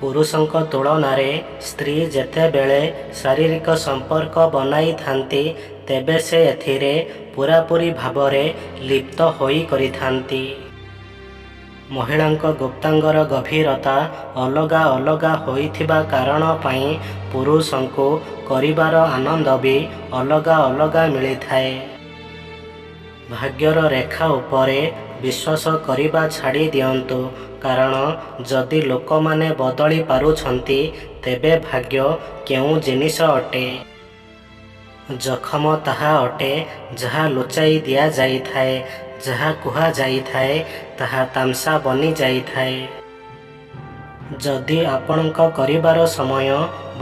ପୁରୁଷଙ୍କ ତୁଳନାରେ ସ୍ତ୍ରୀ ଯେତେବେଳେ ଶାରୀରିକ ସମ୍ପର୍କ ବନାଇଥାନ୍ତି ତେବେ ସେ ଏଥିରେ ପୂରାପୂରି ଭାବରେ ଲିପ୍ତ ହୋଇ କରିଥାନ୍ତି। ମହିଳାଙ୍କ ଗୁପ୍ତାଙ୍ଗର ଗଭୀରତା ଅଲଗା ଅଲଗା ହୋଇଥିବା କାରଣ ପାଇଁ ପୁରୁଷଙ୍କୁ କରିବାର ଆନନ୍ଦ ବି ଅଲଗା ଅଲଗା ମିଳିଥାଏ। ଭାଗ୍ୟର ରେଖା ଉପରେ ବିଶ୍ୱାସ କରିବା ଛାଡ଼ି ଦିଅନ୍ତୁ, କାରଣ ଯଦି ଲୋକମାନେ ବଦଳି ପାରୁଛନ୍ତି ତେବେ ଭାଗ୍ୟ କେଉଁ ଜିନିଷ ଅଟେ? ଜଖମ ତାହା ଅଟେ ଯାହା ଲୁଚାଇ ଦିଆଯାଇଥାଏ, ଯାହା କୁହାଯାଇଥାଏ ତାହା ତାମସା ବନିଯାଇଥାଏ। ଯଦି ଆପଣଙ୍କ କରିବାର ସମୟ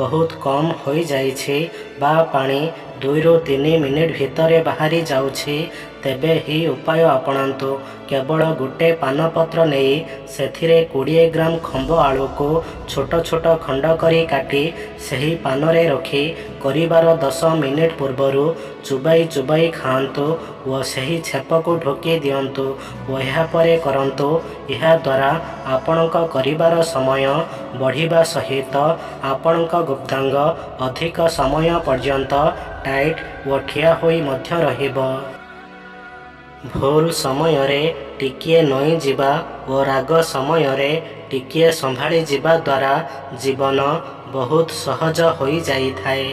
ବହୁତ କମ୍ ହୋଇଯାଇଛି ବା ପାଣି 2ରୁ 3 ମିନିଟ୍ ଭିତରେ ବାହାରି ଯାଉଛି, ତେବେ ଏହି ଉପାୟ ଆପଣାନ୍ତୁ। କେବଳ ଗୋଟେ ପାନପତ୍ର ନେଇ ସେଥିରେ 20 ଗ୍ରାମ ଖମ୍ବ ଆଳୁକୁ ଛୋଟ ଛୋଟ ଖଣ୍ଡ କରି କାଟି ସେହି ପାନରେ ରଖି କରିବାର 10 ମିନିଟ୍ ପୂର୍ବରୁ ଚୋବାଇ ଚୋବାଇ ଖାଆନ୍ତୁ ଓ ସେହି ଛେପକୁ ଢୋକି ଦିଅନ୍ତୁ ଓ ଏହାପରେ କରନ୍ତୁ। ଏହାଦ୍ୱାରା ଆପଣଙ୍କ କରିବାର ସମୟ ବଢ଼ିବା ସହିତ ଆପଣଙ୍କ ଗୁପ୍ତାଙ୍ଗ ଅଧିକ ସମୟ ପର୍ଯ୍ୟନ୍ତ ଟାଇଟ୍ ଓ ଠିଆ ହୋଇ ମଧ୍ୟ ରହିବ। ଭୁଲ ସମୟରେ ଟିକିଏ ନଇଁଯିବା ଓ ରାଗ ସମୟରେ ଟିକିଏ ସମ୍ଭାଳି ଯିବା ଦ୍ୱାରା ଜୀବନ ବହୁତ ସହଜ ହୋଇଯାଇଥାଏ।